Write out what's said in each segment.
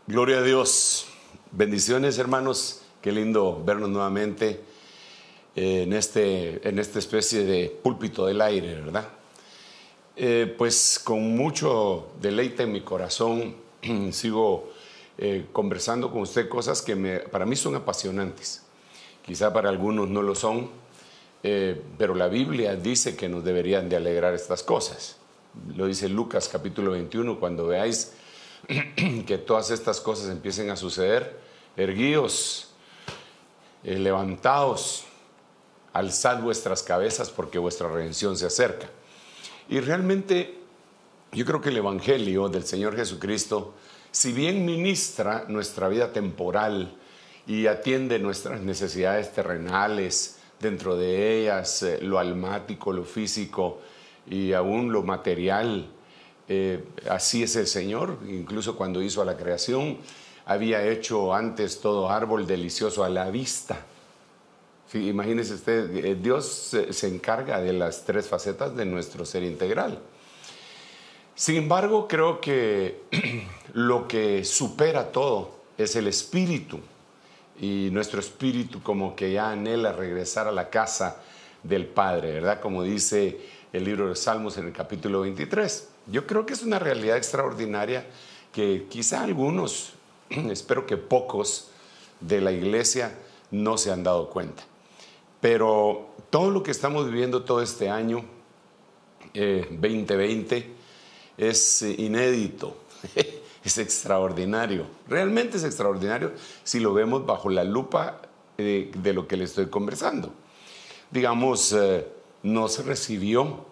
Gloria a Dios. Bendiciones, hermanos. Qué lindo vernos nuevamente en esta especie de púlpito del aire, ¿verdad? Pues con mucho deleite en mi corazón sigo conversando con usted cosas que para mí son apasionantes. Quizá para algunos no lo son, pero la Biblia dice que nos deberían de alegrar estas cosas. Lo dice Lucas capítulo 21, cuando veáis que todas estas cosas empiecen a suceder, erguíos, levantaos, alzad vuestras cabezas porque vuestra redención se acerca. Y realmente yo creo que el Evangelio del Señor Jesucristo, si bien ministra nuestra vida temporal y atiende nuestras necesidades terrenales, dentro de ellas lo almático, lo físico y aún lo material, así es el Señor. Incluso cuando hizo a la creación, había hecho antes todo árbol delicioso a la vista. Sí, imagínese usted, Dios se encarga de las tres facetas de nuestro ser integral. Sin embargo, creo que lo que supera todo es el espíritu. Y nuestro espíritu como que ya anhela regresar a la casa del Padre, ¿verdad? Como dice el libro de Salmos en el capítulo 23. Yo creo que es una realidad extraordinaria que quizá algunos, espero que pocos de la iglesia no se han dado cuenta. Pero todo lo que estamos viviendo todo este año, 2020, es inédito, es extraordinario. Realmente es extraordinario si lo vemos bajo la lupa de lo que le estoy conversando. Digamos, no se recibió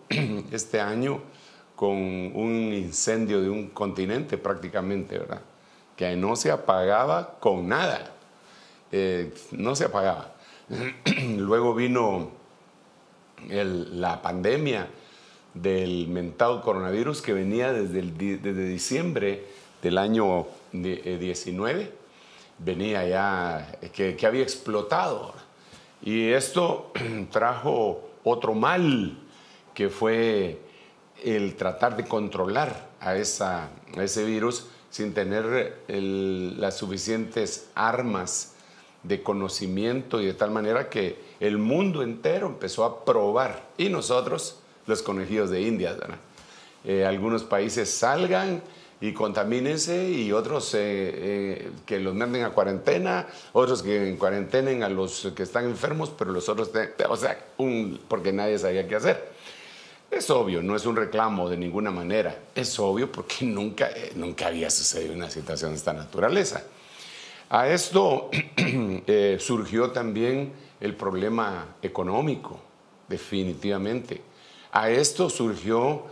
este año con un incendio de un continente prácticamente, ¿verdad? Que no se apagaba con nada, no se apagaba. Luego vino la pandemia del mentado coronavirus que venía desde diciembre del año 19, venía ya, que había explotado. Y esto trajo otro mal, que fue el tratar de controlar a ese virus sin tener las suficientes armas de conocimiento, y de tal manera que el mundo entero empezó a probar, y nosotros, los conejillos de Indias, ¿verdad? Algunos países salgan y contamínense, y otros que los manden a cuarentena, otros que en cuarentenen a los que están enfermos, pero los otros, o sea, porque nadie sabía qué hacer. Es obvio, no es un reclamo de ninguna manera, es obvio porque nunca había sucedido una situación de esta naturaleza. A esto surgió también el problema económico, definitivamente. A esto surgió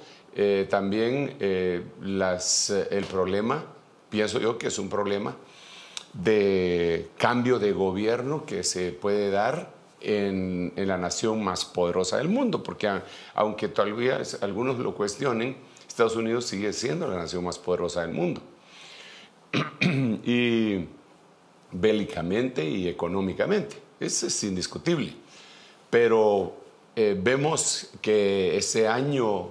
también el problema, pienso yo que es un problema de cambio de gobierno que se puede dar en la nación más poderosa del mundo, porque aunque todavía algunos lo cuestionen, Estados Unidos sigue siendo la nación más poderosa del mundo. Y bélicamente y económicamente, eso es indiscutible. Pero vemos que ese año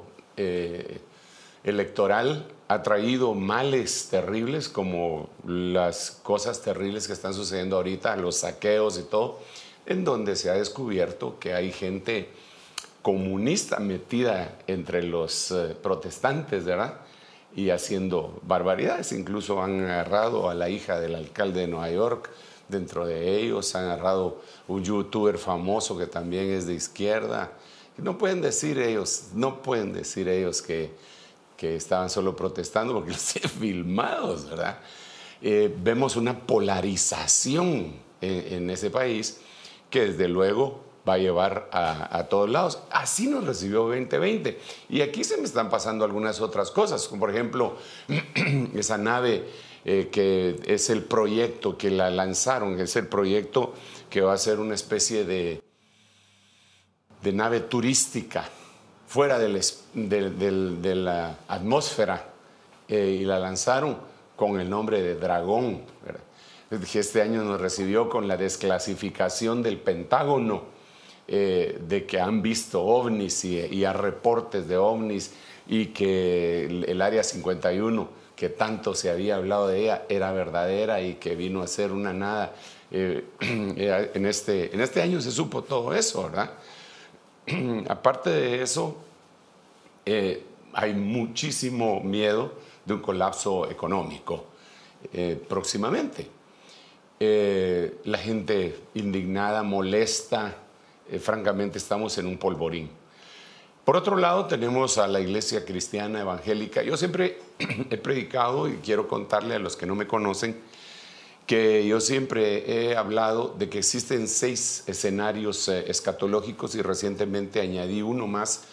electoral ha traído males terribles, como las cosas terribles que están sucediendo ahorita, los saqueos y todo, en donde se ha descubierto que hay gente comunista metida entre los protestantes, ¿verdad? Y haciendo barbaridades. Incluso han agarrado a la hija del alcalde de Nueva York. Dentro de ellos han agarrado un youtuber famoso que también es de izquierda. No pueden decir ellos que estaban solo protestando, porque los he filmados, ¿verdad? Vemos una polarización en ese país que desde luego va a llevar a todos lados. Así nos recibió 2020. Y aquí se me están pasando algunas otras cosas, como por ejemplo esa nave que es el proyecto que la lanzaron, es el proyecto que va a ser una especie de nave turística fuera de la atmósfera, y la lanzaron con el nombre de Dragón, ¿verdad? Este año nos recibió con la desclasificación del Pentágono, de que han visto ovnis y a reportes de ovnis, y que el Área 51, que tanto se había hablado de ella era verdadera y que vino a ser una nada. En este año se supo todo eso, ¿verdad? Aparte de eso, hay muchísimo miedo de un colapso económico próximamente. La gente indignada, molesta, francamente estamos en un polvorín. Por otro lado, tenemos a la iglesia cristiana evangélica. Yo siempre he predicado, y quiero contarle a los que no me conocen, que yo siempre he hablado de que existen 6 escenarios escatológicos y recientemente añadí uno más,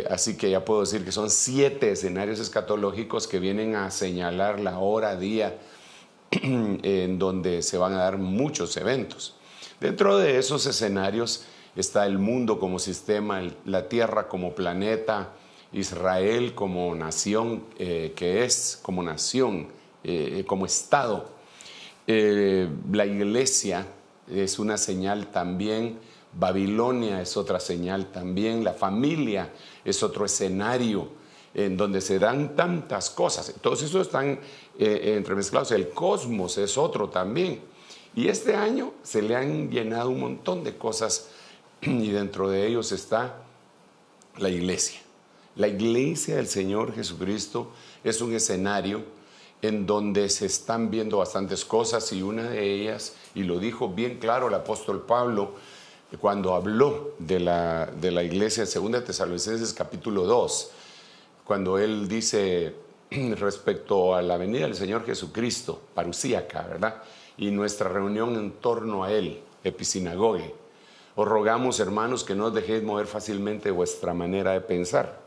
así que ya puedo decir que son 7 escenarios escatológicos que vienen a señalar la hora, día, en donde se van a dar muchos eventos. Dentro de esos escenarios está el mundo como sistema, la tierra como planeta, Israel como nación, como nación, como Estado. La iglesia es una señal también, Babilonia es otra señal también, la familia es otro escenario en donde se dan tantas cosas. Todos esos están entremezclados. El cosmos es otro también. Y este año se le han llenado un montón de cosas y dentro de ellos está la iglesia. La iglesia del Señor Jesucristo es un escenario en donde se están viendo bastantes cosas y una de ellas, y lo dijo bien claro el apóstol Pablo cuando habló de la iglesia en 2 Tesalonicenses capítulo 2, cuando él dice respecto a la venida del Señor Jesucristo, parusíaca, ¿verdad? Y nuestra reunión en torno a él, episinagoge. Os rogamos, hermanos, que no os dejéis mover fácilmente vuestra manera de pensar.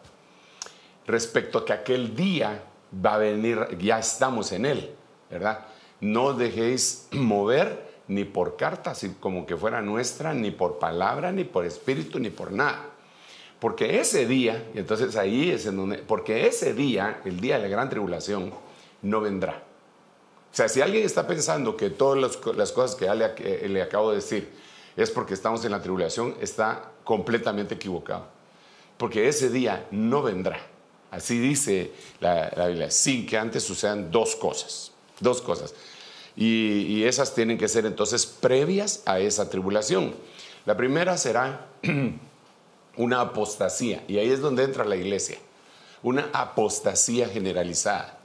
Respecto a que aquel día va a venir, ya estamos en él, ¿verdad? No os dejéis mover ni por carta, así como que fuera nuestra, ni por palabra, ni por espíritu, ni por nada. Porque ese día, y entonces ahí es en donde, porque ese día, el día de la gran tribulación, no vendrá. O sea, si alguien está pensando que todas las cosas que ya le acabo de decir es porque estamos en la tribulación, está completamente equivocado. Porque ese día no vendrá. Así dice la Biblia, sin que antes sucedan 2 cosas. 2 cosas. Y esas tienen que ser entonces previas a esa tribulación. La primera será una apostasía, y ahí es donde entra la iglesia. Una apostasía generalizada,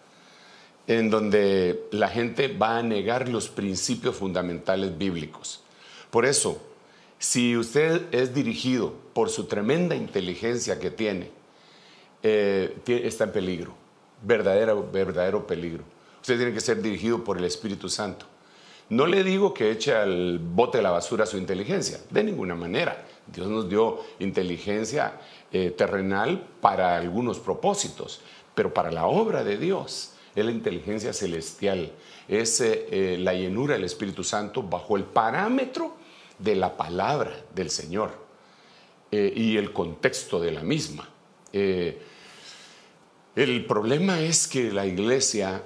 en donde la gente va a negar los principios fundamentales bíblicos. Por eso, si usted es dirigido por su tremenda inteligencia que tiene, está en peligro, verdadero peligro. Usted tiene que ser dirigido por el Espíritu Santo. No le digo que eche al bote de la basura su inteligencia, de ninguna manera. Dios nos dio inteligencia terrenal para algunos propósitos, pero para la obra de Dios es la inteligencia celestial, es la llenura del Espíritu Santo bajo el parámetro de la palabra del Señor y el contexto de la misma. El problema es que la iglesia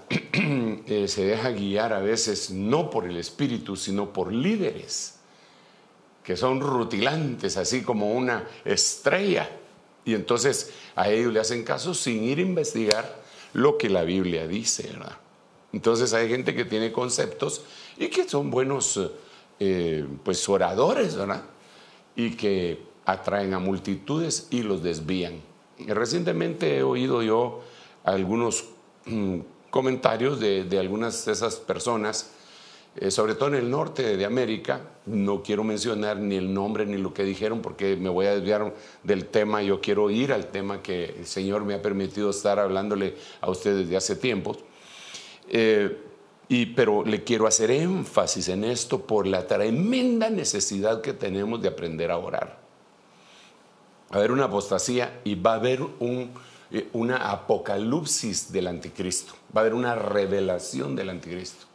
se deja guiar a veces no por el Espíritu, sino por líderes que son rutilantes, así como una estrella. Y entonces a ellos le hacen caso sin ir a investigar lo que la Biblia dice, ¿verdad? Entonces hay gente que tiene conceptos y que son buenos pues oradores, ¿verdad? Y que atraen a multitudes y los desvían. Recientemente he oído yo algunos comentarios de algunas de esas personas, sobre todo en el norte de América. No quiero mencionar ni el nombre ni lo que dijeron porque me voy a desviar del tema. Yo quiero ir al tema que el Señor me ha permitido estar hablándole a ustedes desde hace tiempo. Pero le quiero hacer énfasis en esto por la tremenda necesidad que tenemos de aprender a orar. Va a haber una apostasía y va a haber una apocalipsis del anticristo. Va a haber una revelación del anticristo.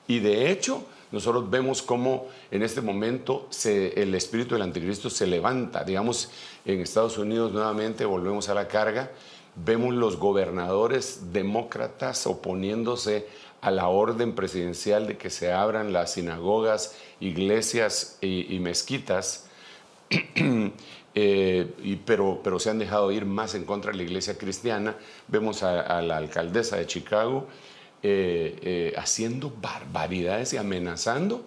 Y de hecho, nosotros vemos cómo en este momento el espíritu del anticristo se levanta. Digamos, en Estados Unidos nuevamente volvemos a la carga. Vemos los gobernadores demócratas oponiéndose a la orden presidencial de que se abran las sinagogas, iglesias y mezquitas. pero se han dejado ir más en contra de la iglesia cristiana. Vemos a la alcaldesa de Chicago haciendo barbaridades y amenazando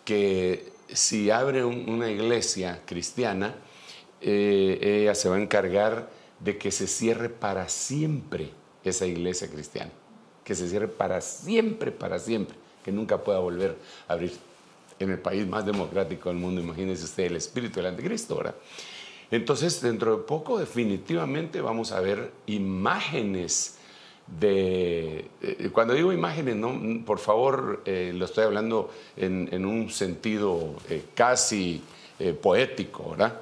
que si abre una iglesia cristiana, ella se va a encargar de que se cierre para siempre esa iglesia cristiana, que se cierre para siempre, que nunca pueda volver a abrir en el país más democrático del mundo. Imagínense usted el espíritu del anticristo, ¿verdad? Entonces, dentro de poco, definitivamente vamos a ver imágenes cuando digo imágenes, no, por favor, lo estoy hablando en un sentido casi poético, ¿verdad?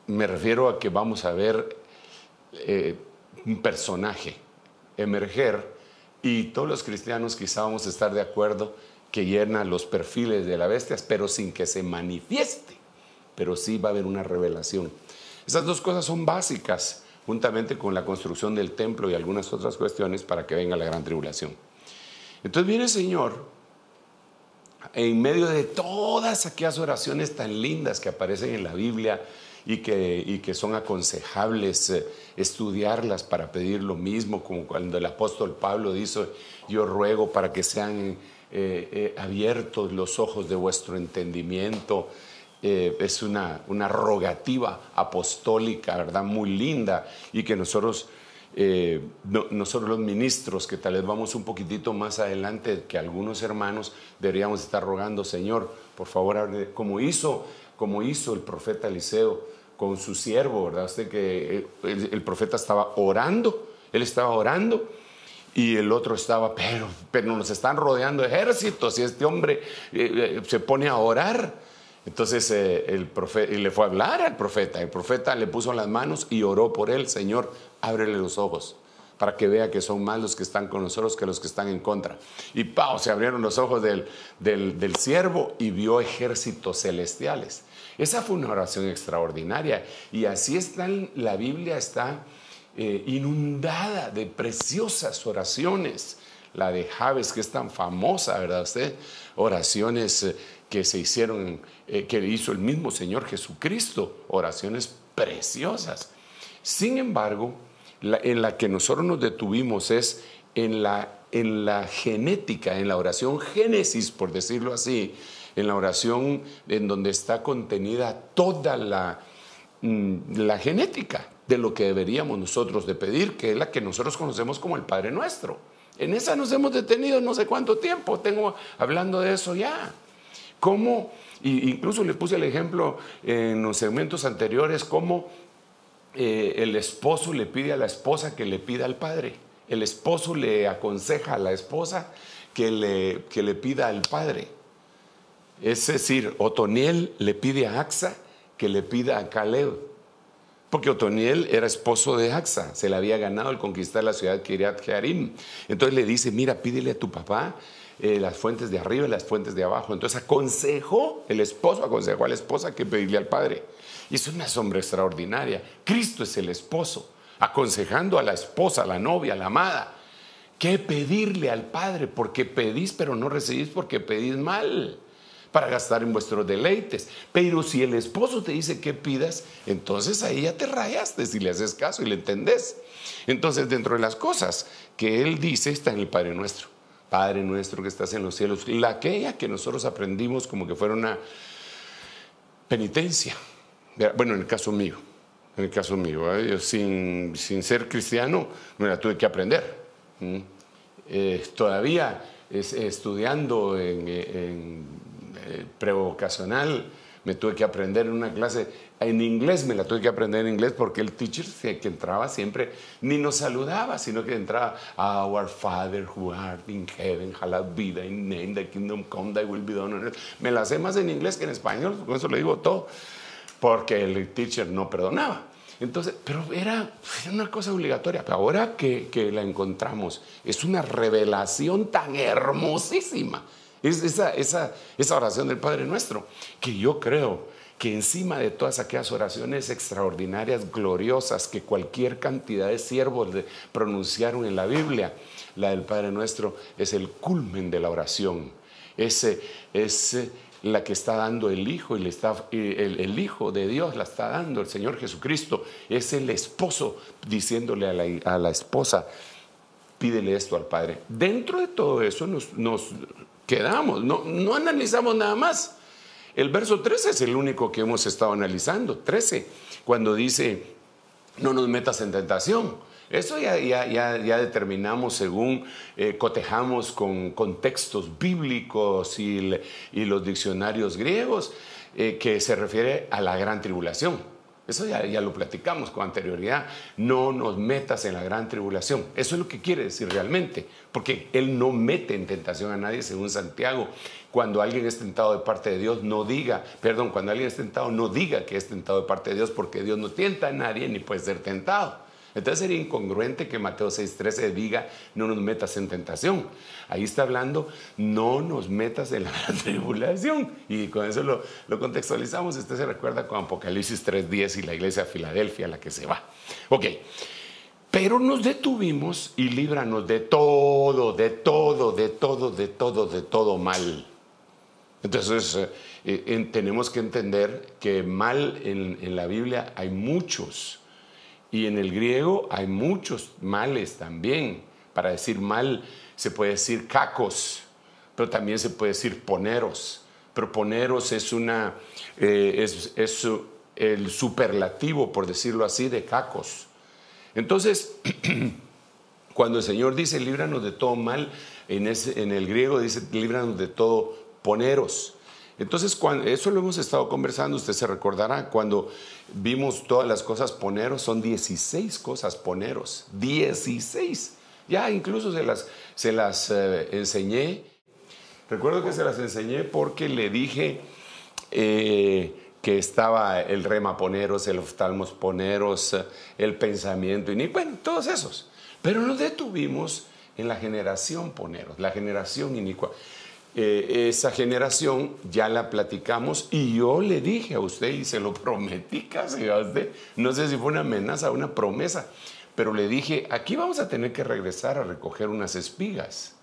Me refiero a que vamos a ver un personaje emerger, y todos los cristianos quizá vamos a estar de acuerdo que llena los perfiles de la bestia, pero sin que se manifieste, pero sí va a haber una revelación. Esas dos cosas son básicas, juntamente con la construcción del templo y algunas otras cuestiones, para que venga la gran tribulación. Entonces viene el Señor en medio de todas aquellas oraciones tan lindas que aparecen en la Biblia y que son aconsejables estudiarlas para pedir lo mismo, como cuando el apóstol Pablo dice: yo ruego para que sean abiertos los ojos de vuestro entendimiento. Es una rogativa apostólica, ¿verdad? Muy linda, y que nosotros los ministros, que tal vez vamos un poquitito más adelante que algunos hermanos, deberíamos estar rogando: Señor, por favor, como hizo el profeta Eliseo con su siervo, ¿verdad? Usted que el profeta estaba orando, él estaba orando, y el otro estaba, pero nos están rodeando ejércitos, y este hombre se pone a orar. Entonces el profeta, y le fue a hablar al profeta. El profeta le puso las manos y oró por él: Señor, ábrele los ojos para que vea que son más los que están con nosotros que los que están en contra. Y ¡pau!, se abrieron los ojos del siervo y vio ejércitos celestiales. Esa fue una oración extraordinaria, y así está la Biblia, está inundada de preciosas oraciones. La de Jabes, que es tan famosa, ¿verdad usted? Oraciones que se hicieron, que hizo el mismo Señor Jesucristo, oraciones preciosas. Sin embargo, en la que nosotros nos detuvimos es en la genética, en la oración Génesis, por decirlo así, en la oración en donde está contenida toda la genética de lo que deberíamos nosotros de pedir, que es la que nosotros conocemos como el Padre Nuestro. En esa nos hemos detenido no sé cuánto tiempo, tengo hablando de eso ya. Cómo, incluso le puse el ejemplo en los segmentos anteriores, cómo el esposo le pide a la esposa que le pida al padre. El esposo le aconseja a la esposa que le pida al padre. Es decir, Otoniel le pide a Axa que le pida a Caleb, porque Otoniel era esposo de Axa, se le había ganado el conquistar la ciudad de Kiriat Jearim. Entonces le dice: mira, pídele a tu papá las fuentes de arriba y las fuentes de abajo. Entonces el esposo aconsejó a la esposa que pedirle al padre. Y es una sombra extraordinaria. Cristo es el esposo, aconsejando a la esposa, a la novia, a la amada, qué pedirle al padre, porque pedís pero no recibís porque pedís mal, para gastar en vuestros deleites. Pero si el esposo te dice que pidas, entonces ahí ya te rayaste si le haces caso y le entendés. Entonces, dentro de las cosas que él dice está en el Padre Nuestro. Padre nuestro que estás en los cielos, aquella que nosotros aprendimos como que fuera una penitencia. Bueno, en el caso mío, yo sin ser cristiano me la tuve que aprender. Todavía estudiando en prevocacional, me tuve que aprender en una clase en inglés, me la tuve que aprender en inglés, porque el teacher que entraba siempre ni nos saludaba, sino que entraba: Our Father who art in heaven, hallowed be thy name, thy kingdom come, thy will be done on earth. Me la sé más en inglés que en español, con eso le digo todo, porque el teacher no perdonaba. Entonces, pero era una cosa obligatoria. Pero ahora que la encontramos, es una revelación tan hermosísima. Es esa oración del Padre Nuestro, que yo creo que encima de todas aquellas oraciones extraordinarias, gloriosas, que cualquier cantidad de siervos pronunciaron en la Biblia, la del Padre Nuestro es el culmen de la oración. Es la que está dando el Hijo, y el Hijo de Dios la está dando, el Señor Jesucristo. Es el esposo diciéndole a la esposa, pídele esto al Padre. Dentro de todo eso nos quedamos, no analizamos nada más. El verso 13 es el único que hemos estado analizando, 13, cuando dice, no nos metas en tentación. Eso ya determinamos según cotejamos con textos bíblicos y los diccionarios griegos, que se refiere a la gran tribulación. Eso ya lo platicamos con anterioridad. No nos metas en la gran tribulación. Eso es lo que quiere decir realmente, porque Él no mete en tentación a nadie, según Santiago. Cuando alguien es tentado de parte de Dios, cuando alguien es tentado, no diga que es tentado de parte de Dios, porque Dios no tienta a nadie ni puede ser tentado. Entonces sería incongruente que Mateo 6:13 diga, no nos metas en tentación. Ahí está hablando, no nos metas en la gran tribulación. Y con eso lo contextualizamos. Usted se recuerda con Apocalipsis 3:10 y la iglesia de Filadelfia a la que se va. Ok, pero nos detuvimos y líbranos de todo mal. Entonces tenemos que entender que mal en la Biblia hay muchos. Y en el griego hay muchos males también. Para decir mal se puede decir kakos, pero también se puede decir poneros. Pero poneros es el superlativo, por decirlo así, de kakos. Entonces, cuando el Señor dice líbranos de todo mal, en el griego dice líbranos de todo poneros. Entonces, eso lo hemos estado conversando, usted se recordará, cuando vimos todas las cosas poneros, son 16 cosas poneros, 16. Ya incluso se las enseñé. Recuerdo que se las enseñé porque le dije que estaba el rema poneros, el oftalmos poneros, el pensamiento, todos esos. Pero nos detuvimos en la generación poneros, la generación inicua. Esa generación ya la platicamos y yo le dije a usted y se lo prometí casi a usted, no sé si fue una amenaza o una promesa, pero le dije, aquí vamos a tener que regresar a recoger unas espigas.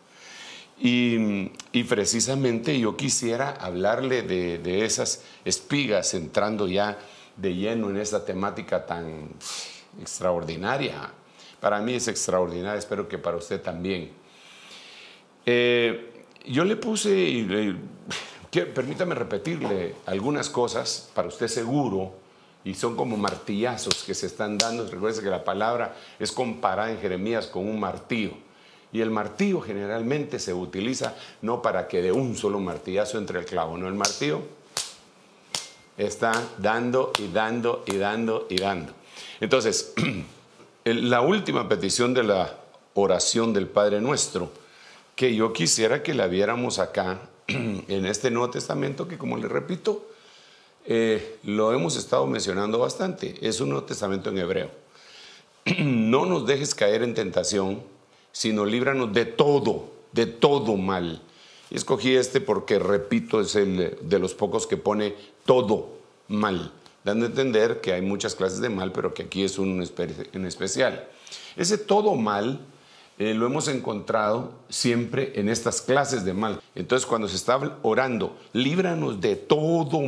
Y precisamente yo quisiera hablarle de esas espigas, entrando ya de lleno en esta temática tan extraordinaria. Para mí es extraordinaria, espero que para usted también. Yo le puse, permítame repetirle algunas cosas para usted seguro, y son como martillazos que se están dando. Recuerde que la palabra es comparada en Jeremías con un martillo. Y el martillo generalmente se utiliza no para que de un solo martillazo entre el clavo, no, el martillo está dando y dando y dando y dando. Entonces, la última petición de la oración del Padre Nuestro, que yo quisiera que la viéramos acá en este Nuevo Testamento, que como le repito, lo hemos estado mencionando bastante. Es un Nuevo Testamento en hebreo. No nos dejes caer en tentación, sino líbranos de todo mal. Y escogí este porque, repito, es el de los pocos que pone todo mal, dando a entender que hay muchas clases de mal, pero que aquí es un en especial. Ese todo mal lo hemos encontrado siempre en estas clases de mal. Entonces, cuando se está orando, líbranos de todo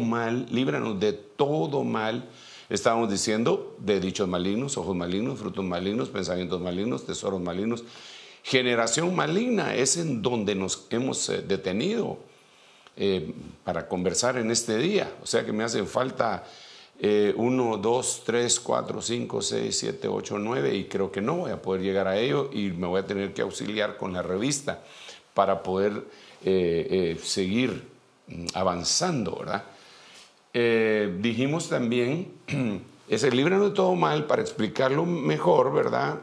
mal, estábamos diciendo de dichos malignos, ojos malignos, frutos malignos, pensamientos malignos, tesoros malignos. Generación maligna es en donde nos hemos detenido para conversar en este día. O sea que me hacen falta 1, 2, 3, 4, 5, 6, 7, 8, 9 y creo que no voy a poder llegar a ello y me voy a tener que auxiliar con la revista para poder seguir avanzando, ¿verdad? Dijimos también, ese líbranos de todo mal, para explicarlo mejor, ¿verdad?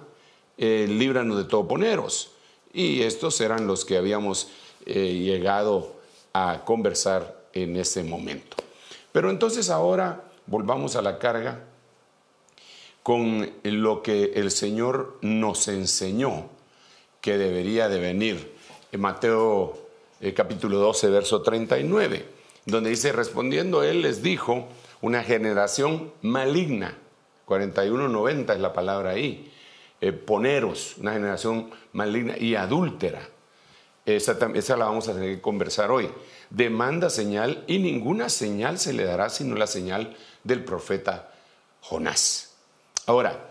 Líbranos de todo poneros. Y estos eran los que habíamos llegado a conversar en ese momento. Pero entonces ahora volvamos a la carga con lo que el Señor nos enseñó que debería de venir. En Mateo capítulo 12, verso 39, donde dice, respondiendo él les dijo, una generación maligna, 41:90 es la palabra ahí, poneros, una generación maligna y adúltera. Esa la vamos a tener que conversar hoy. Demanda señal y ninguna señal se le dará sino la señal del profeta Jonás. Ahora,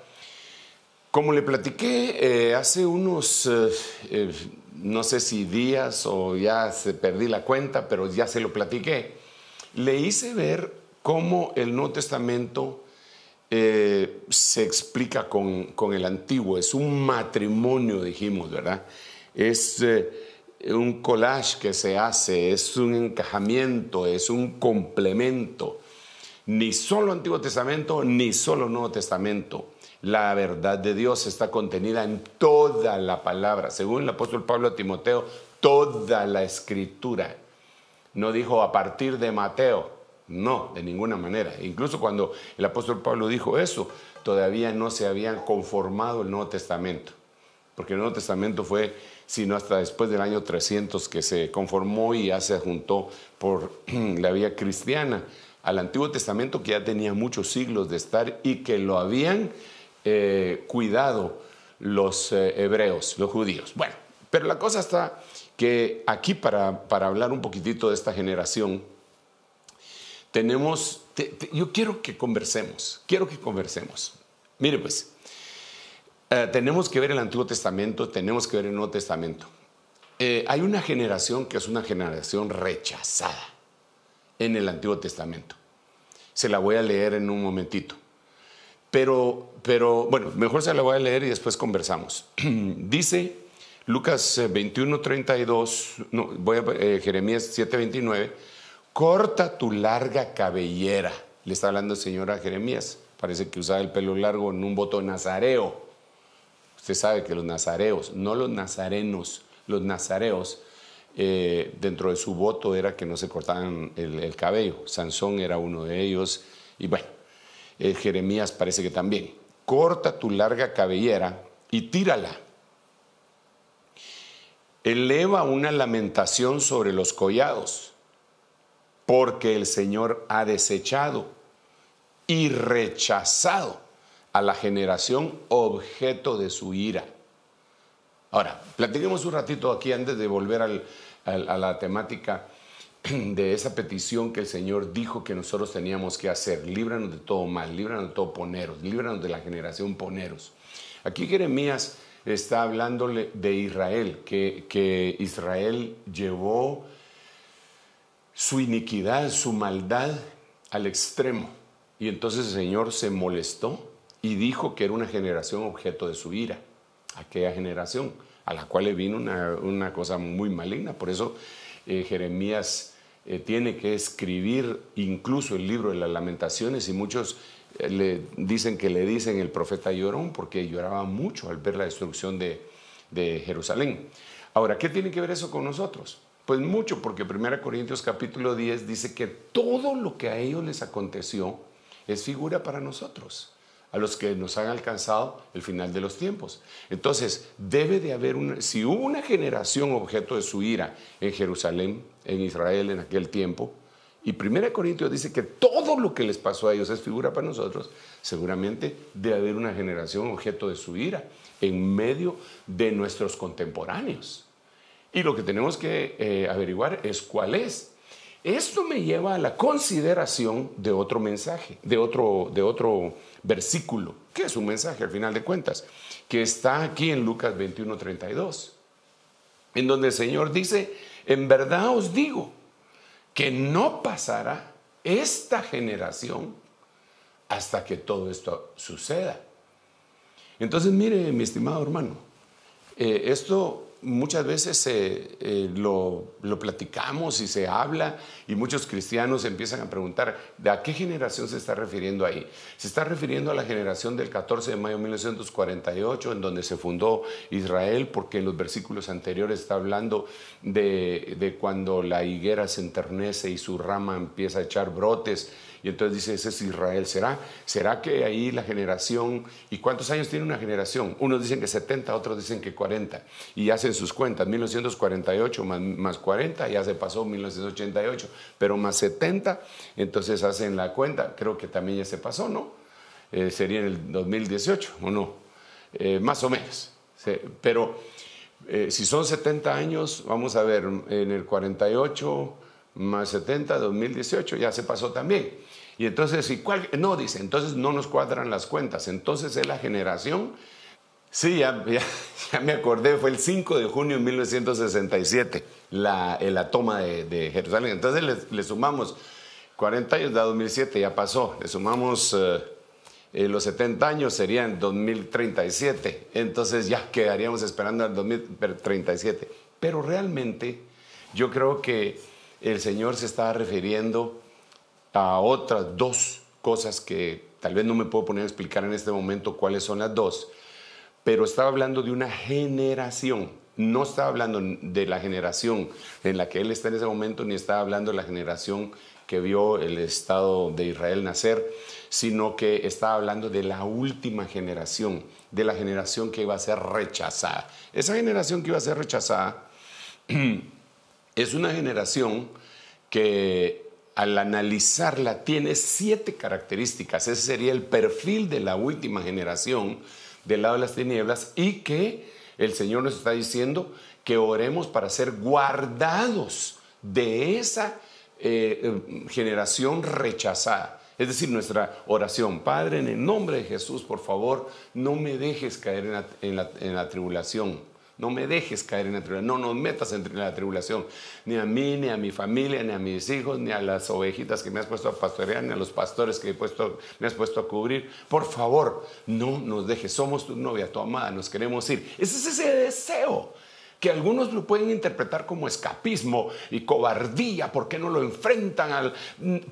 como le platiqué hace unos, no sé si días o ya perdí la cuenta, pero ya se lo platiqué, le hice ver cómo el Nuevo Testamento se explica con el Antiguo. Es un matrimonio, dijimos, ¿verdad? Es un collage que se hace, es un encajamiento, es un complemento. Ni solo Antiguo Testamento, ni solo Nuevo Testamento. La verdad de Dios está contenida en toda la palabra. Según el apóstol Pablo a Timoteo, toda la escritura. No dijo a partir de Mateo, no, de ninguna manera. Incluso cuando el apóstol Pablo dijo eso, todavía no se habían conformado el Nuevo Testamento. Porque el Nuevo Testamento fue, sino hasta después del año 300 que se conformó y ya se juntó por la vía cristiana al Antiguo Testamento, que ya tenía muchos siglos de estar y que lo habían cuidado los hebreos, los judíos. Bueno, pero la cosa está que aquí para hablar un poquitito de esta generación, tenemos, yo quiero que conversemos. Mire pues, tenemos que ver el Antiguo Testamento, tenemos que ver el Nuevo Testamento. Hay una generación que es una generación rechazada en el Antiguo Testamento. Se la voy a leer en un momentito. Pero bueno, mejor se la voy a leer y después conversamos. Dice Lucas 21:32, no, Jeremías 7:29, corta tu larga cabellera. Le está hablando el Señor a Jeremías. Parece que usaba el pelo largo en un voto nazareo. Usted sabe que los nazareos, no los nazarenos, los nazareos, dentro de su voto era que no se cortaban el cabello. Sansón era uno de ellos. Y bueno, Jeremías parece que también. Corta tu larga cabellera y tírala. Eleva una lamentación sobre los collados, porque el Señor ha desechado y rechazado a la generación objeto de su ira. Ahora, platiquemos un ratito aquí antes de volver a la temática de esa petición que el Señor dijo que nosotros teníamos que hacer. Líbranos de todo mal, líbranos de todo poneros, líbranos de la generación poneros. Aquí Jeremías está hablándole de Israel, que Israel llevó su iniquidad, su maldad al extremo. Y entonces el Señor se molestó y dijo que era una generación objeto de su ira. Aquella generación a la cual le vino una cosa muy maligna. Por eso Jeremías tiene que escribir incluso el libro de las lamentaciones, y muchos le dicen el profeta llorón, porque lloraba mucho al ver la destrucción de Jerusalén. Ahora, ¿qué tiene que ver eso con nosotros? Pues mucho, porque 1 Corintios capítulo 10 dice que todo lo que a ellos les aconteció es figura para nosotros, a los que nos han alcanzado el final de los tiempos. Entonces, debe de haber si hubo una generación objeto de su ira en Jerusalén, en Israel en aquel tiempo, y 1 Corintios dice que todo lo que les pasó a ellos es figura para nosotros, seguramente debe haber una generación objeto de su ira en medio de nuestros contemporáneos. Y lo que tenemos que averiguar es cuál es. Esto me lleva a la consideración de otro mensaje, de otro versículo, que es un mensaje al final de cuentas, que está aquí en Lucas 21:32, en donde el Señor dice: en verdad os digo que no pasará esta generación hasta que todo esto suceda. Entonces, mire, mi estimado hermano, esto muchas veces lo platicamos y se habla, y muchos cristianos empiezan a preguntar, ¿de a qué generación se está refiriendo ahí? Se está refiriendo a la generación del 14 de mayo de 1948, en donde se fundó Israel, porque en los versículos anteriores está hablando de cuando la higuera se enternece y su rama empieza a echar brotes. Y entonces dice, ese es Israel. ¿Será que ahí la generación? ¿Y cuántos años tiene una generación? Unos dicen que 70, otros dicen que 40. Y hacen sus cuentas, 1948 más 40, ya se pasó 1988. Pero más 70, entonces hacen la cuenta. Creo que también ya se pasó, ¿no? Sería en el 2018, ¿o no? Más o menos. Sí, pero Si son 70 años, vamos a ver, en el 48 más 70, 2018, ya se pasó también. Y entonces, no, dice, entonces no nos cuadran las cuentas. Entonces es la generación. Sí, ya me acordé, fue el 5 de junio de 1967, la toma de Jerusalén. Entonces le sumamos 40 años de 2007, ya pasó. Le sumamos los 70 años, serían 2037. Entonces ya quedaríamos esperando al 2037. Pero realmente yo creo que el Señor se estaba refiriendo a otras dos cosas que tal vez no me puedo poner a explicar en este momento cuáles son las dos. Pero estaba hablando de una generación, no estaba hablando de la generación en la que él está en ese momento, ni estaba hablando de la generación que vio el Estado de Israel nacer, sino que estaba hablando de la última generación, de la generación que iba a ser rechazada. Esa generación que iba a ser rechazada es una generación que al analizarla tiene 7 características. Ese sería el perfil de la última generación del lado de las tinieblas, y que el Señor nos está diciendo que oremos para ser guardados de esa generación rechazada. Es decir, nuestra oración: Padre, en el nombre de Jesús, por favor, no me dejes caer en la tribulación. No me dejes caer en la tribulación, no nos metas en la tribulación, ni a mí, ni a mi familia, ni a mis hijos, ni a las ovejitas que me has puesto a pastorear, ni a los pastores que me has puesto a cubrir. Por favor, no nos dejes, somos tu novia, tu amada, nos queremos ir. Ese es ese deseo, que algunos lo pueden interpretar como escapismo y cobardía. ¿Por qué no lo enfrentan?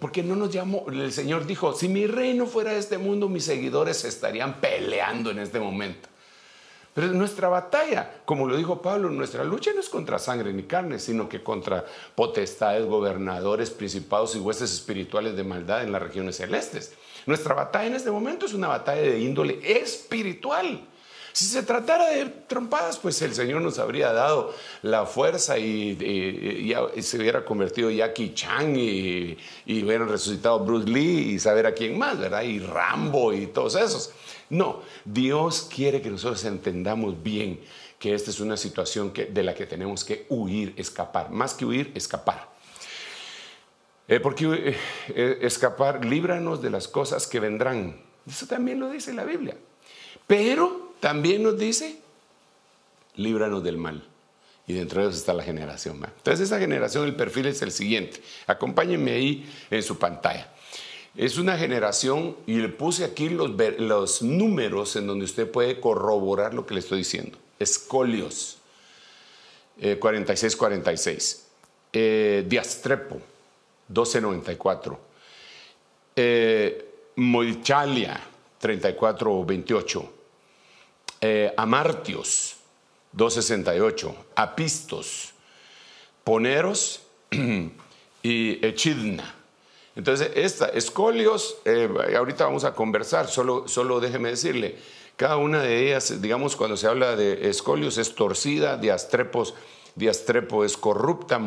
¿Por qué no nos llamó? El Señor dijo: si mi reino fuera de este mundo, mis seguidores estarían peleando en este momento. Pero nuestra batalla, como lo dijo Pablo, nuestra lucha no es contra sangre ni carne, sino que contra potestades, gobernadores, principados y huestes espirituales de maldad en las regiones celestes. Nuestra batalla en este momento es una batalla de índole espiritual. Si se tratara de trompadas, pues el Señor nos habría dado la fuerza y se hubiera convertido Jackie Chan y hubieran resucitado Bruce Lee y saber a quién más, ¿verdad? Y Rambo y todos esos. No, Dios quiere que nosotros entendamos bien que esta es una situación de la que tenemos que huir, escapar. Más que huir, escapar. Porque escapar, líbranos de las cosas que vendrán. Eso también lo dice la Biblia. Pero también nos dice: líbranos del mal. Y dentro de eso está la generación. Entonces esa generación, el perfil es el siguiente. Acompáñenme ahí en su pantalla. Es una generación, y le puse aquí los números en donde usted puede corroborar lo que le estoy diciendo. Escolios, 46-46. Diastrepo, 12-94. Moichalia, 34-28. Amartios, 2:68. Apistos, Poneros y Echidna. Entonces, escolios, ahorita vamos a conversar, solo déjeme decirle, cada una de ellas, digamos, cuando se habla de escolios es torcida, diastrepo es corrupta,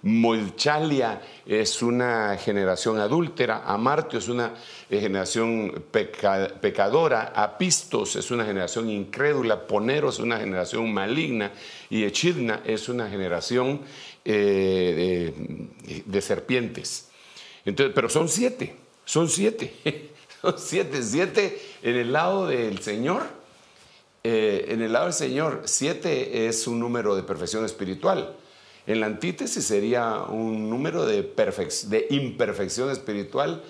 Moichalia es una generación adúltera, Amartio es una generación pecadora, Apistos es una generación incrédula, Poneros es una generación maligna, y Echidna es una generación de serpientes. Entonces, pero son 7 son 7 en el lado del Señor. En el lado del Señor, 7 es un número de perfección espiritual. En la antítesis sería un número de imperfección espiritual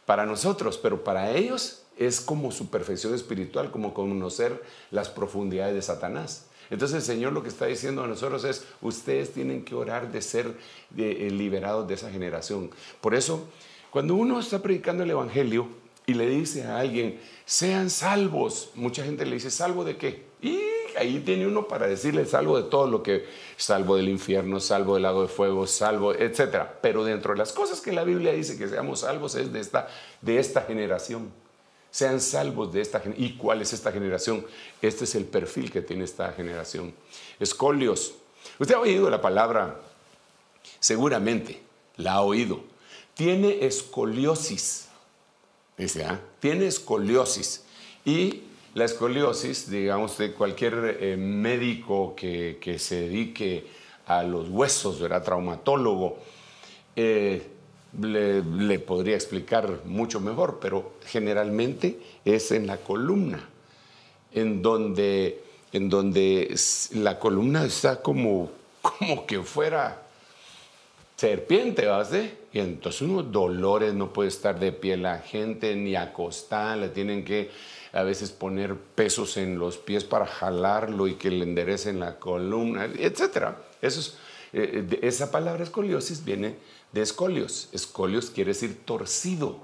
para nosotros, pero para ellos es como su perfección espiritual, como conocer las profundidades de Satanás. Entonces el Señor lo que está diciendo a nosotros es: ustedes tienen que orar de ser liberados de esa generación. Por eso, cuando uno está predicando el Evangelio y le dice a alguien: sean salvos, mucha gente le dice: ¿salvo de qué? Y ahí tiene uno para decirle: salvo de todo lo que, salvo del infierno, salvo del lago de fuego, salvo, etc. Pero dentro de las cosas que la Biblia dice que seamos salvos es de esta generación. Sean salvos de esta generación. ¿Y cuál es esta generación? Este es el perfil que tiene esta generación. Escolios. Usted ha oído la palabra, seguramente la ha oído. Tiene escoliosis. Dice, tiene escoliosis. Y La escoliosis, digamos, de cualquier médico que se dedique a los huesos, ¿verdad? Traumatólogo, le podría explicar mucho mejor, pero generalmente es en la columna, en donde la columna está como que fuera serpiente, ¿verdad? Y entonces unos dolores, no puede estar de pie la gente, ni acostada, le tienen que a veces poner pesos en los pies para jalarlo y que le enderecen la columna, etc. Esa palabra escoliosis viene de escolios. Escolios quiere decir torcido.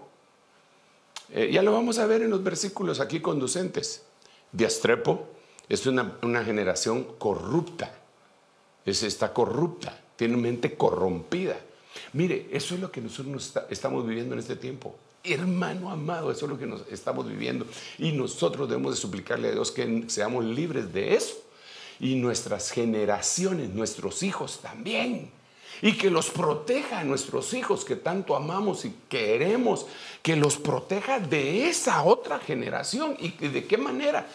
Ya lo vamos a ver en los versículos aquí conducentes. Diastrepo es una generación corrupta. Está corrupta, tiene mente corrompida. Mire, eso es lo que nosotros estamos viviendo en este tiempo. Hermano amado, eso es lo que nos estamos viviendo. Y nosotros debemos de suplicarle a Dios que seamos libres de eso. Y nuestras generaciones, nuestros hijos también. Y que los proteja a nuestros hijos que tanto amamos y queremos. Que los proteja de esa otra generación. ¿Y de qué manera?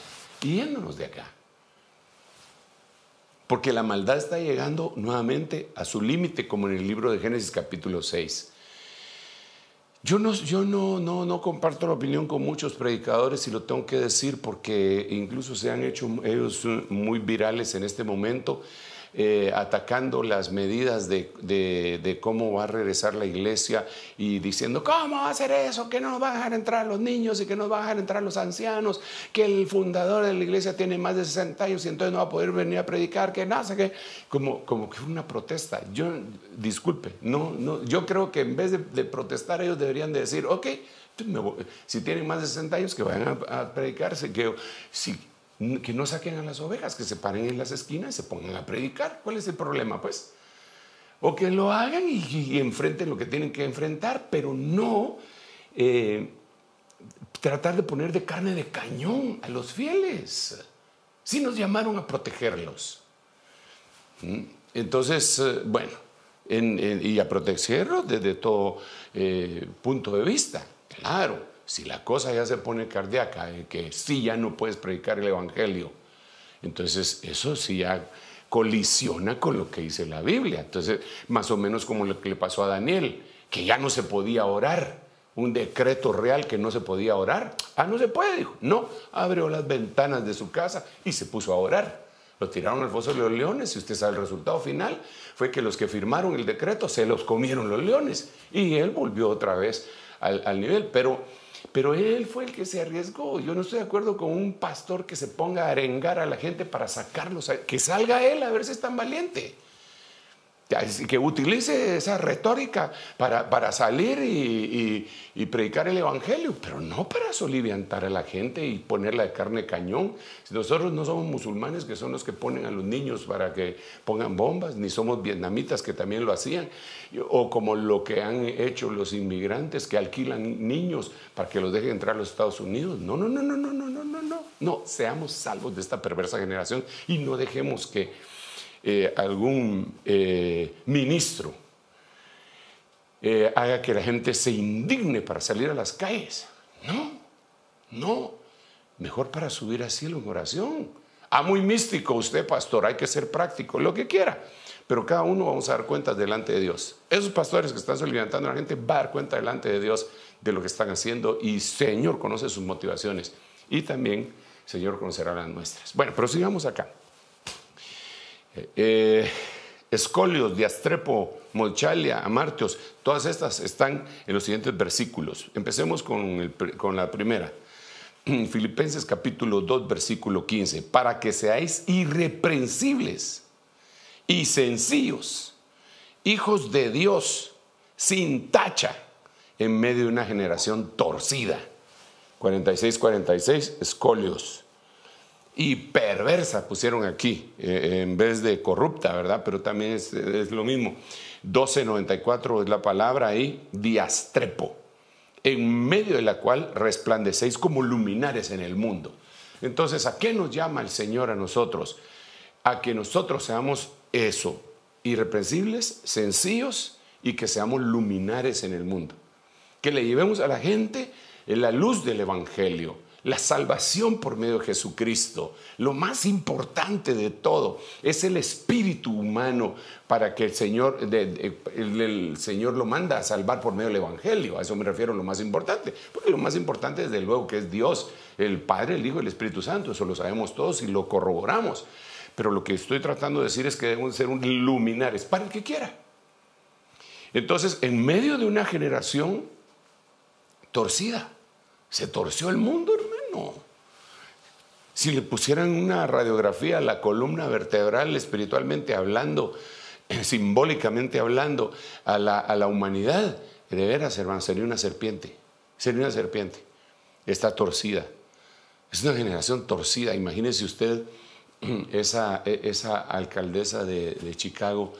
Yéndonos de acá. Porque la maldad está llegando nuevamente a su límite, como en el libro de Génesis capítulo 6. Yo no comparto la opinión con muchos predicadores, y lo tengo que decir porque incluso se han hecho ellos muy virales en este momento, atacando las medidas de cómo va a regresar la iglesia y diciendo, ¿cómo va a hacer eso? Que no nos van a dejar entrar los niños y que no nos van a dejar entrar los ancianos, que el fundador de la iglesia tiene más de 60 años y entonces no va a poder venir a predicar, que no sé qué, como que fue una protesta. Disculpe, yo creo que en vez de protestar ellos deberían de decir, ok, si tienen más de 60 años que vayan a predicarse, que no saquen a las ovejas, que se paren en las esquinas y se pongan a predicar. ¿Cuál es el problema, pues? O que lo hagan y enfrenten lo que tienen que enfrentar, pero no tratar de poner de carne de cañón a los fieles. Sí nos llamaron a protegerlos. Entonces, bueno, y a protegerlos desde todo punto de vista, claro. Si la cosa ya se pone cardíaca, que sí ya no puedes predicar el evangelio, entonces eso sí ya colisiona con lo que dice la Biblia. Entonces, más o menos como lo que le pasó a Daniel, que ya no se podía orar, un decreto real que no se podía orar. No se puede, dijo. No, abrió las ventanas de su casa y se puso a orar. Lo tiraron al foso de los leones, y usted sabe el resultado final, fue que los que firmaron el decreto se los comieron los leones, y él volvió otra vez al nivel, pero él fue el que se arriesgó. Yo no estoy de acuerdo con un pastor que se ponga a arengar a la gente para sacarlos, que salga él a ver si es tan valiente, que utilice esa retórica para salir y predicar el evangelio, pero no para soliviantar a la gente y ponerla de carne cañón. Nosotros no somos musulmanes, que son los que ponen a los niños para que pongan bombas, ni somos vietnamitas, que también lo hacían, o como lo que han hecho los inmigrantes, que alquilan niños para que los dejen entrar a los Estados Unidos. No, seamos salvos de esta perversa generación y no dejemos que algún ministro haga que la gente se indigne para salir a las calles. No, mejor para subir al cielo en oración. Muy místico usted, pastor, hay que ser práctico, lo que quiera, pero cada uno vamos a dar cuentas delante de Dios. Esos pastores que están soliviantando a la gente va a dar cuenta delante de Dios de lo que están haciendo, y Señor conoce sus motivaciones, y también Señor conocerá las nuestras. Bueno, pero sigamos acá. Escolios, Diastrepo, Mochalia, Amartios, todas estas están en los siguientes versículos. Empecemos con la primera. Filipenses capítulo 2, versículo 15. Para que seáis irreprensibles y sencillos, hijos de Dios, sin tacha, en medio de una generación torcida. 46, escolios. Y perversa pusieron aquí, en vez de corrupta, ¿verdad? Pero también es lo mismo. 12:94 es la palabra ahí, diastrepo, en medio de la cual resplandecéis como luminares en el mundo. Entonces, ¿a qué nos llama el Señor a nosotros? A que nosotros seamos eso, irreprensibles, sencillos, y que seamos luminares en el mundo. Que le llevemos a la gente la luz del evangelio. La salvación por medio de Jesucristo, lo más importante de todo, es el espíritu humano para que el Señor lo manda a salvar por medio del Evangelio. A eso me refiero, lo más importante. Porque lo más importante, desde luego, que es Dios, el Padre, el Hijo y el Espíritu Santo. Eso lo sabemos todos y lo corroboramos. Pero lo que estoy tratando de decir es que debemos ser un luminares para el que quiera. Entonces, en medio de una generación torcida, se torció el mundo, hermano. Si le pusieran una radiografía a la columna vertebral, espiritualmente hablando, simbólicamente hablando, a la humanidad, de veras, hermano, sería una serpiente. Sería una serpiente. Está torcida. Es una generación torcida. Imagínese usted esa alcaldesa de Chicago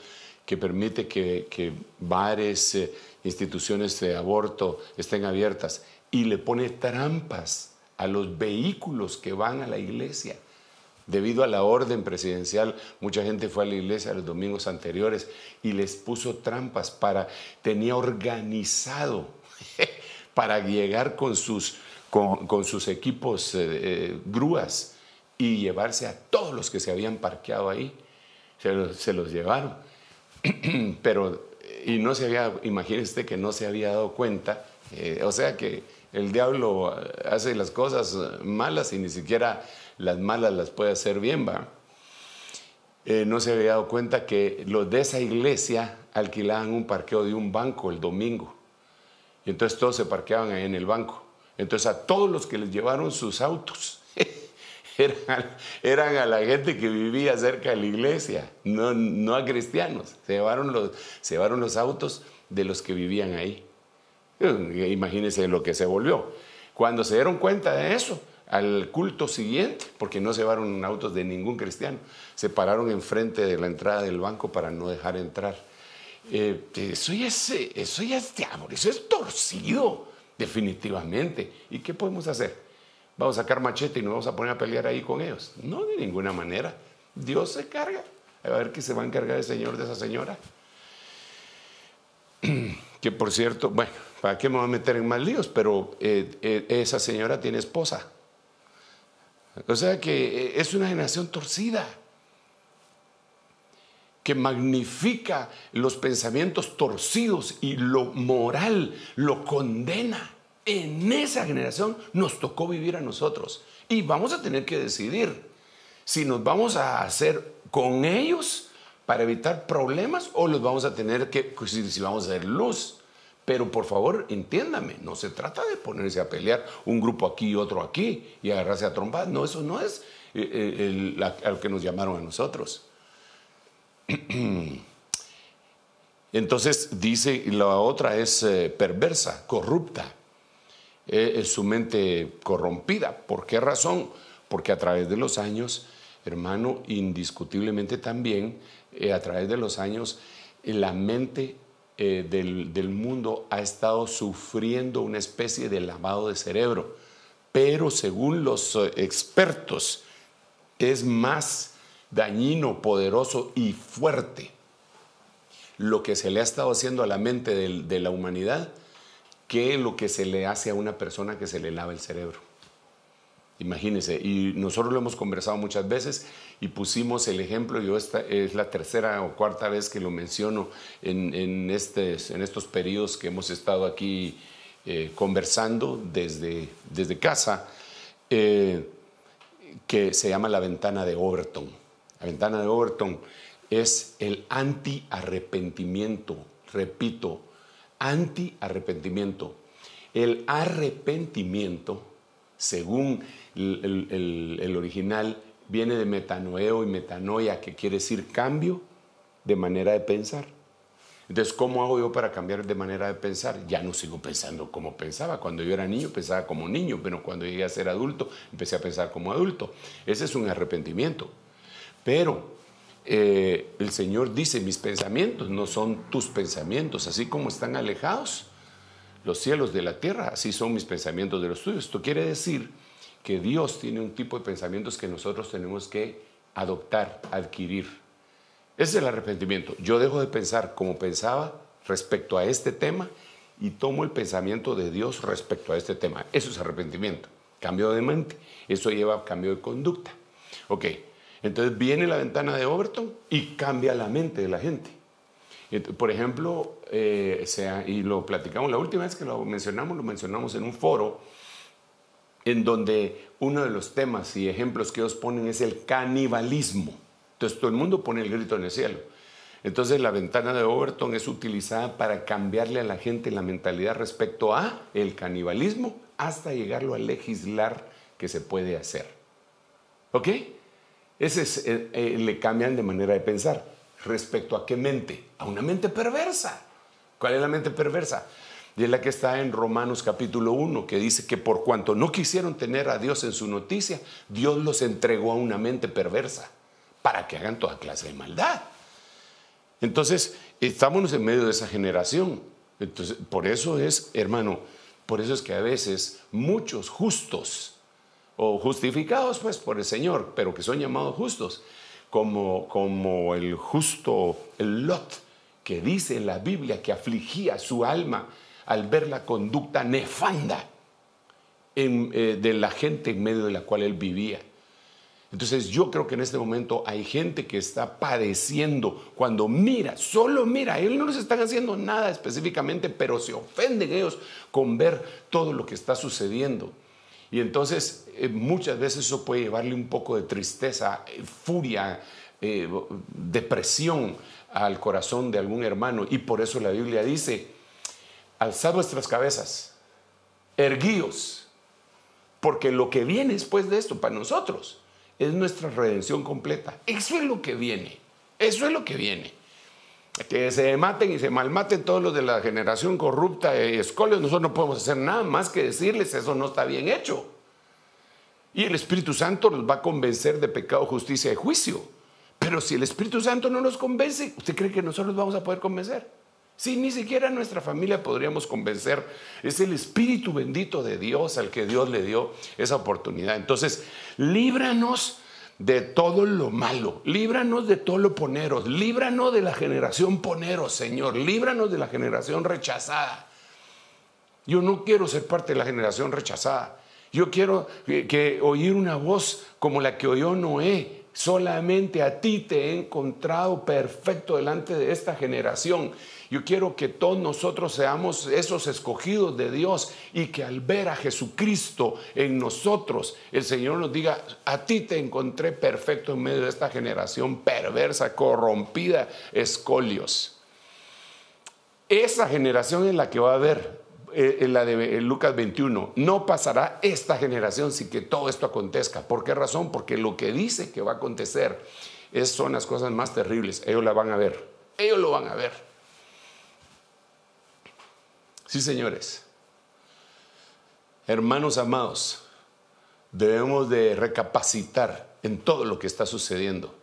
que permite que bares, instituciones de aborto estén abiertas y le pone trampas a los vehículos que van a la iglesia. Debido a la orden presidencial, mucha gente fue a la iglesia los domingos anteriores y les puso trampas tenía organizado para llegar con sus equipos grúas y llevarse a todos los que se habían parqueado ahí. Se los llevaron. Imagínese que no se había dado cuenta, o sea que el diablo hace las cosas malas y ni siquiera las malas las puede hacer bien, ¿va? No se había dado cuenta que los de esa iglesia alquilaban un parqueo de un banco el domingo. Y entonces todos se parqueaban ahí en el banco. Entonces a todos los que les llevaron sus autos eran a la gente que vivía cerca de la iglesia, no a cristianos. Se llevaron los autos de los que vivían ahí. Imagínense lo que se volvió. Cuando se dieron cuenta de eso, al culto siguiente, porque no se llevaron autos de ningún cristiano, se pararon enfrente de la entrada del banco para no dejar entrar. Eso ya es diablo, eso es torcido, definitivamente. ¿Y qué podemos hacer? ¿Vamos a sacar machete y nos vamos a poner a pelear ahí con ellos? No, de ninguna manera. Dios se carga. A ver qué se va a encargar el Señor de esa señora. Que por cierto, bueno, ¿para qué me voy a meter en más líos? Pero esa señora tiene esposa. O sea que es una generación torcida, que magnifica los pensamientos torcidos y lo moral lo condena. En esa generación nos tocó vivir a nosotros y vamos a tener que decidir si nos vamos a hacer con ellos para evitar problemas o los vamos a tener que, si vamos a hacer luz. Pero por favor, entiéndame, no se trata de ponerse a pelear un grupo aquí y otro aquí y agarrarse a trompadas. No, eso no es a lo que nos llamaron a nosotros. Entonces dice, la otra es perversa, corrupta. Es su mente corrompida. ¿Por qué razón? Porque a través de los años, hermano, indiscutiblemente también, a través de los años, la mente del mundo ha estado sufriendo una especie de lavado de cerebro. Pero según los expertos, es más dañino, poderoso y fuerte lo que se le ha estado haciendo a la mente de la humanidad que lo que se le hace a una persona que se le lava el cerebro. Imagínense, y nosotros lo hemos conversado muchas veces y pusimos el ejemplo. Yo esta es la tercera o cuarta vez que lo menciono en estos periodos que hemos estado aquí conversando desde casa, que se llama la ventana de Overton. La ventana de Overton es el anti-arrepentimiento, repito, anti-arrepentimiento. El arrepentimiento, según el original, viene de metanoeo y metanoia, que quiere decir cambio de manera de pensar. Entonces, ¿cómo hago yo para cambiar de manera de pensar? Ya no sigo pensando como pensaba. Cuando yo era niño, pensaba como niño, pero cuando llegué a ser adulto, empecé a pensar como adulto. Ese es un arrepentimiento. Pero el Señor dice, mis pensamientos no son tus pensamientos, así como están alejados los cielos de la tierra, así son mis pensamientos de los tuyos. Esto quiere decir que Dios tiene un tipo de pensamientos que nosotros tenemos que adoptar, adquirir. Ese es el arrepentimiento. Yo dejo de pensar como pensaba respecto a este tema y tomo el pensamiento de Dios respecto a este tema. Eso es arrepentimiento. cambio de mente. Eso lleva a cambio de conducta. Ok, entonces viene la ventana de Overton y cambia la mente de la gente. Por ejemplo, y lo platicamos la última vez que lo mencionamos en un foro en donde uno de los temas y ejemplos que ellos ponen es el canibalismo. Entonces todo el mundo pone el grito en el cielo. Entonces la ventana de Overton es utilizada para cambiarle a la gente la mentalidad respecto a el canibalismo hasta llegarlo a legislar que se puede hacer. ¿Ok? Le cambian de manera de pensar. ¿Respecto a qué mente? A una mente perversa. ¿Cuál es la mente perversa? Y es la que está en Romanos capítulo 1, que dice que por cuanto no quisieron tener a Dios en su noticia, Dios los entregó a una mente perversa para que hagan toda clase de maldad. Entonces, estamos en medio de esa generación. Entonces, por eso es, hermano, por eso es que a veces muchos justos o justificados pues por el Señor, pero que son llamados justos, como el justo, el Lot, que dice en la Biblia que afligía su alma al ver la conducta nefanda de la gente en medio de la cual él vivía. Entonces yo creo que en este momento hay gente que está padeciendo cuando mira, solo mira, ellos no les están haciendo nada específicamente, pero se ofenden ellos con ver todo lo que está sucediendo. Y entonces muchas veces eso puede llevarle un poco de tristeza, furia, depresión al corazón de algún hermano. Y por eso la Biblia dice, alzad vuestras cabezas, erguíos, porque lo que viene después de esto para nosotros es nuestra redención completa. Eso es lo que viene. Eso es lo que viene. Que se maten y se malmaten todos los de la generación corrupta y escolios. Nosotros no podemos hacer nada más que decirles eso no está bien hecho. Y el Espíritu Santo nos va a convencer de pecado, justicia y juicio. Pero si el Espíritu Santo no nos convence, ¿usted cree que nosotros vamos a poder convencer? Si ni siquiera nuestra familia podríamos convencer. Es el Espíritu bendito de Dios al que Dios le dio esa oportunidad. Entonces, líbranos de todo lo malo, líbranos de todo lo poneros, líbranos de la generación poneros, Señor, líbranos de la generación rechazada. Yo no quiero ser parte de la generación rechazada. Yo quiero oír una voz como la que oyó Noé. Solamente a ti te he encontrado perfecto delante de esta generación. Yo quiero que todos nosotros seamos esos escogidos de Dios y que al ver a Jesucristo en nosotros, el Señor nos diga, a ti te encontré perfecto en medio de esta generación perversa, corrompida, escolios. Esa generación es la que va a haber, la de Lucas 21. No pasará esta generación sin que todo esto acontezca. ¿Por qué razón? Porque lo que dice que va a acontecer son las cosas más terribles. Ellos la van a ver. Ellos lo van a ver. Sí, señores. Hermanos amados, debemos de recapacitar en todo lo que está sucediendo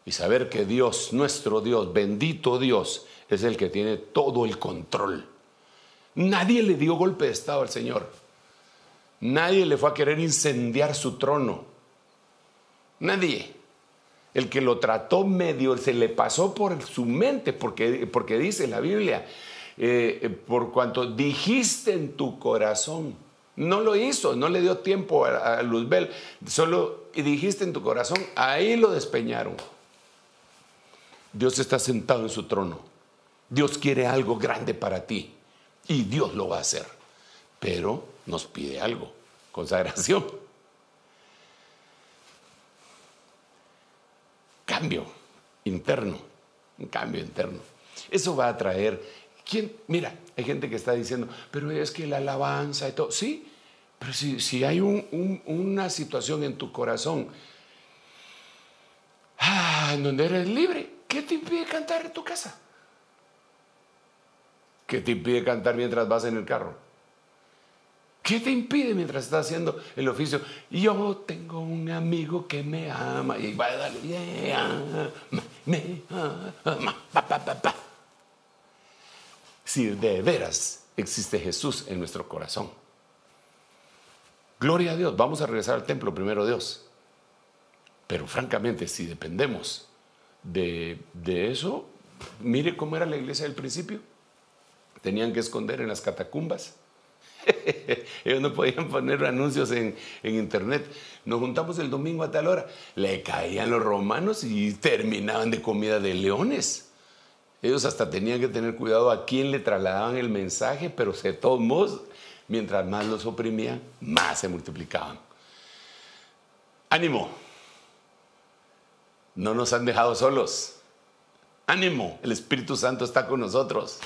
y saber que Dios, nuestro Dios, bendito Dios, es el que tiene todo el control. Nadie le dio golpe de estado al Señor. Nadie le fue a querer incendiar su trono. Nadie. El que lo trató medio se le pasó por su mente, porque dice la Biblia, por cuanto dijiste en tu corazón. No lo hizo, no le dio tiempo a Luzbel, solo dijiste en tu corazón, ahí lo despeñaron. Dios está sentado en su trono. Dios quiere algo grande para ti. Y Dios lo va a hacer, pero nos pide algo, consagración, cambio interno, un cambio interno. Eso va a traer, mira, hay gente que está diciendo, pero es que la alabanza y todo, sí, pero si hay una situación en tu corazón, en donde eres libre, ¿qué te impide cantar en tu casa? ¿Qué te impide cantar mientras vas en el carro? ¿Qué te impide mientras estás haciendo el oficio? Yo tengo un amigo que me ama y va a darle, me ama, pa. Si de veras existe Jesús en nuestro corazón. Gloria a Dios, vamos a regresar al templo primero, Dios. Pero francamente, si dependemos de eso, mire cómo era la iglesia del principio. Tenían que esconder en las catacumbas, Ellos no podían poner anuncios en internet. Nos juntamos el domingo a tal hora. Le caían los romanos y terminaban de comida de leones. Ellos hasta tenían que tener cuidado a quién le trasladaban el mensaje, pero de todos modos, mientras más los oprimían, más se multiplicaban. ¡Ánimo! No nos han dejado solos. ¡Ánimo! El Espíritu Santo está con nosotros.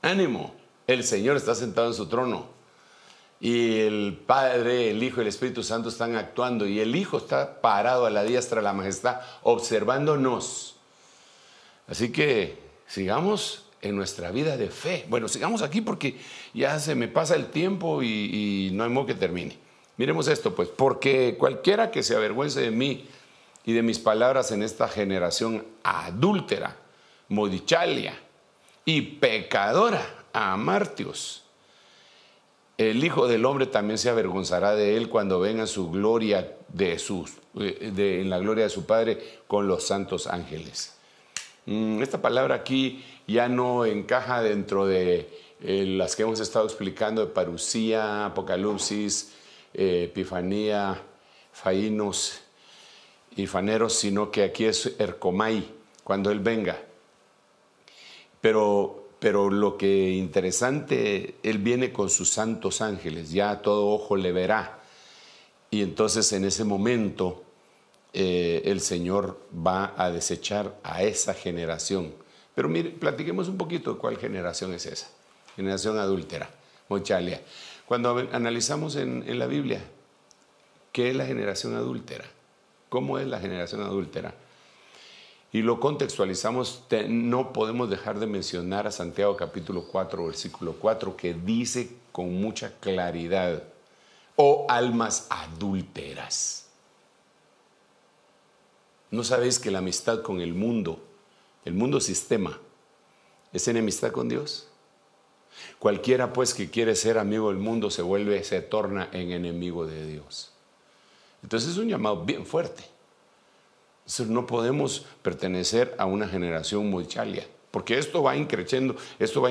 ¡Ánimo! El Señor está sentado en su trono. Y el Padre, el Hijo y el Espíritu Santo están actuando. Y el Hijo está parado a la diestra de la majestad, observándonos. Así que sigamos en nuestra vida de fe. Bueno, sigamos aquí porque ya se me pasa el tiempo y no hay modo que termine. Miremos esto, pues. Porque cualquiera que se avergüence de mí y de mis palabras en esta generación adúltera, modichalia y pecadora, amartios, el Hijo del Hombre también se avergonzará de él cuando venga su gloria en la gloria de su Padre con los santos ángeles. Esta palabra aquí ya no encaja dentro de las que hemos estado explicando de parusía, apocalipsis, epifanía, faínos y faneros, sino que aquí es ercomai, cuando Él venga. Pero lo que interesante, Él viene con sus santos ángeles, ya todo ojo le verá. Y entonces en ese momento el Señor va a desechar a esa generación. Pero mire, platiquemos un poquito de cuál generación es esa. Generación adúltera, mochalia. Cuando analizamos en la Biblia, ¿qué es la generación adúltera? ¿Cómo es la generación adúltera? Y lo contextualizamos, no podemos dejar de mencionar a Santiago capítulo 4, versículo 4, que dice con mucha claridad: oh almas adúlteras. ¿No sabéis que la amistad con el mundo sistema, es enemistad con Dios? Cualquiera pues que quiere ser amigo del mundo se torna en enemigo de Dios. Entonces es un llamado bien fuerte. Entonces no podemos pertenecer a una generación mochalia, porque esto va increciendo, esto va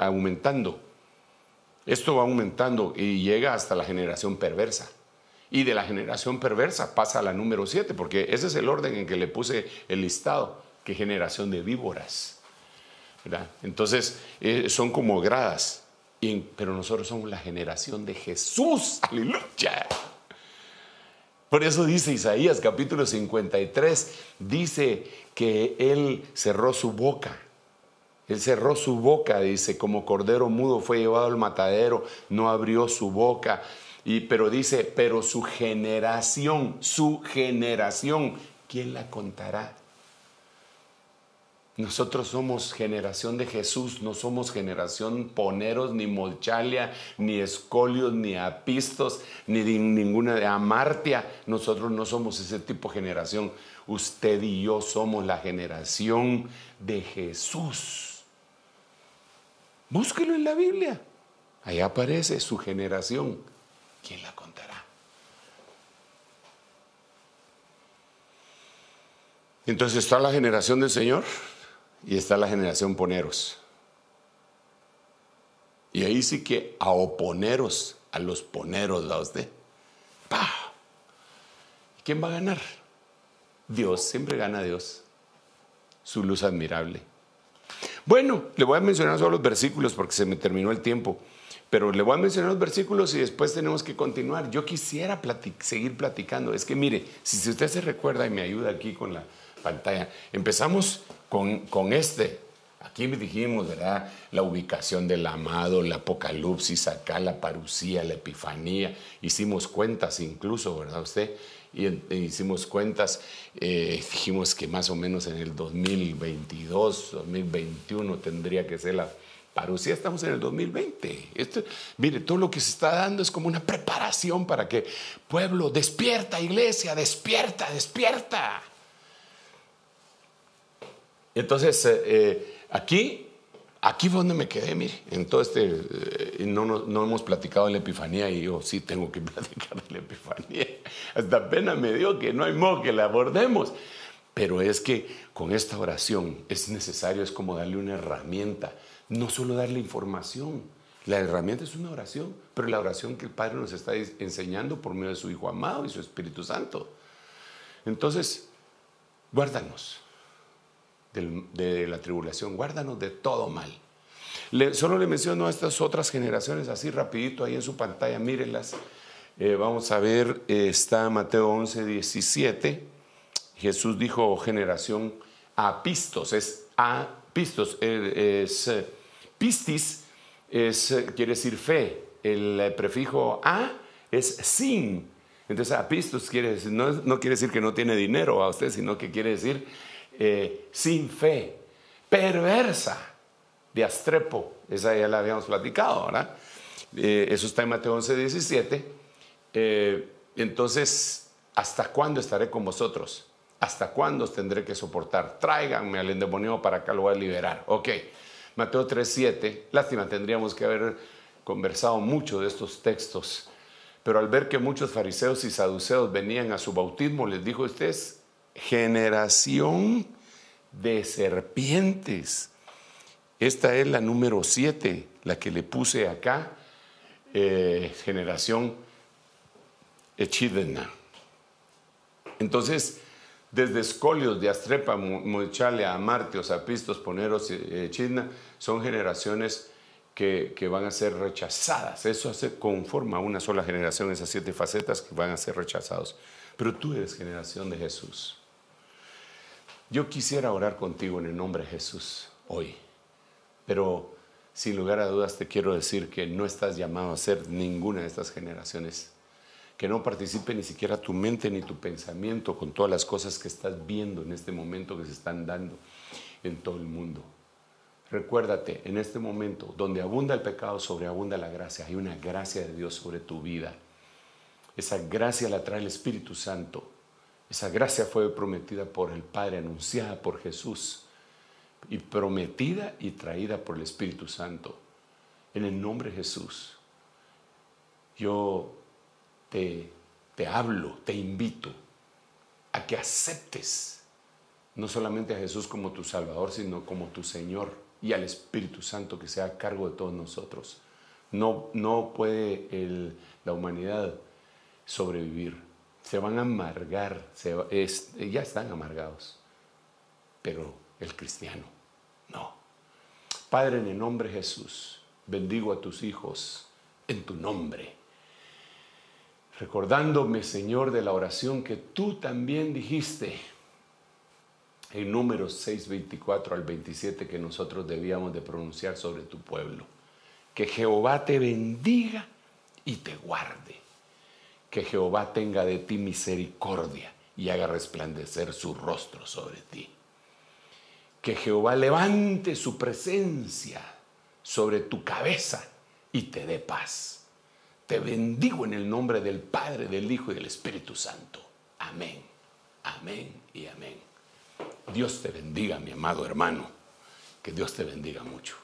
aumentando. Esto va aumentando y llega hasta la generación perversa. Y de la generación perversa pasa a la número 7, porque ese es el orden en que le puse el listado, que generación de víboras, ¿verdad? Entonces son como gradas, pero nosotros somos la generación de Jesús. ¡Aleluya! Por eso dice Isaías capítulo 53, dice que Él cerró su boca. Él cerró su boca, dice, como cordero mudo fue llevado al matadero, no abrió su boca. Pero dice, pero su generación, ¿quién la contará? Nosotros somos generación de Jesús, no somos generación poneros, ni molchalia, ni escolios, ni apistos, ni ninguna de amartia. Nosotros no somos ese tipo de generación. Usted y yo somos la generación de Jesús. Búsquelo en la Biblia. Ahí aparece su generación. ¿Quién la contará? Entonces está la generación del Señor y está la generación poneros. Y ahí sí que a oponeros, a los poneros da usted. ¡Pah! ¿Quién va a ganar? Dios, siempre gana Dios. Su luz admirable. Bueno, le voy a mencionar solo los versículos porque se me terminó el tiempo. Pero le voy a mencionar los versículos y después tenemos que continuar. Yo quisiera seguir platicando. Es que mire, si usted se recuerda y me ayuda aquí con la pantalla, empezamos con este. Aquí dijimos, ¿verdad? La ubicación del amado, la apocalipsis, acá la parusía, la epifanía. Hicimos cuentas incluso, ¿verdad usted? Y hicimos cuentas, dijimos que más o menos en el 2022, 2021 tendría que ser la parusía. Estamos en el 2020. Mire, todo lo que se está dando es como una preparación para que, pueblo, despierta, iglesia, despierta, despierta. Entonces, aquí fue donde me quedé, mire, en todo no hemos platicado de la epifanía y yo sí tengo que platicar de la epifanía. Hasta pena me dio que no hay modo que la abordemos. Pero es que con esta oración es necesario, es como darle una herramienta, no solo darle información, La herramienta es una oración, pero la oración que el Padre nos está enseñando por medio de su Hijo amado y su Espíritu Santo. Entonces, guárdanos de la tribulación, guárdanos de todo mal. Solo le menciono a estas otras generaciones así rapidito ahí en su pantalla, mírenlas. Vamos a ver, está Mateo 11, 17. Jesús dijo generación apistos, es apistos, pistis quiere decir fe. El prefijo a es sin. Entonces apistos quiere decir, no quiere decir que no tiene dinero a usted, sino que quiere decir sin fe, perversa, de Astrepo, esa ya la habíamos platicado, ¿verdad? Eso está en Mateo 11, 17. Entonces, ¿hasta cuándo estaré con vosotros? ¿Hasta cuándo os tendré que soportar? Tráiganme al endemoniado para acá, lo voy a liberar. Ok, Mateo 3, 7. Lástima, tendríamos que haber conversado mucho de estos textos. Pero al ver que muchos fariseos y saduceos venían a su bautismo, les dijo: ustedes, generación de serpientes. Esta es la número 7, la que le puse acá, generación echidna. Entonces, desde escolios de Astrepa, Mochalia, Amartios, Apistos, Poneros, echidna, son generaciones que van a ser rechazadas. Eso se conforma una sola generación, esas 7 facetas que van a ser rechazados. Pero tú eres generación de Jesús. Yo quisiera orar contigo en el nombre de Jesús hoy, pero sin lugar a dudas te quiero decir que no estás llamado a ser ninguna de estas generaciones, que no participe ni siquiera tu mente ni tu pensamiento con todas las cosas que estás viendo en este momento que se están dando en todo el mundo. Recuérdate, en este momento, donde abunda el pecado, sobreabunda la gracia. Hay una gracia de Dios sobre tu vida. Esa gracia la trae el Espíritu Santo. Esa gracia fue prometida por el Padre, anunciada por Jesús, y prometida y traída por el Espíritu Santo. En el nombre de Jesús, yo te hablo, te invito a que aceptes no solamente a Jesús como tu Salvador, sino como tu Señor, y al Espíritu Santo que sea a cargo de todos nosotros. No puede la humanidad sobrevivir. Se van a amargar, ya están amargados, pero el cristiano no. Padre, en el nombre de Jesús, bendigo a tus hijos en tu nombre, recordándome, Señor, de la oración que tú también dijiste en Números 6, 24 al 27, que nosotros debíamos de pronunciar sobre tu pueblo. Que Jehová te bendiga y te guarde. Que Jehová tenga de ti misericordia y haga resplandecer su rostro sobre ti. Que Jehová levante su presencia sobre tu cabeza y te dé paz. Te bendigo en el nombre del Padre, del Hijo y del Espíritu Santo. Amén, amén y amén. Dios te bendiga, mi amado hermano. Que Dios te bendiga mucho.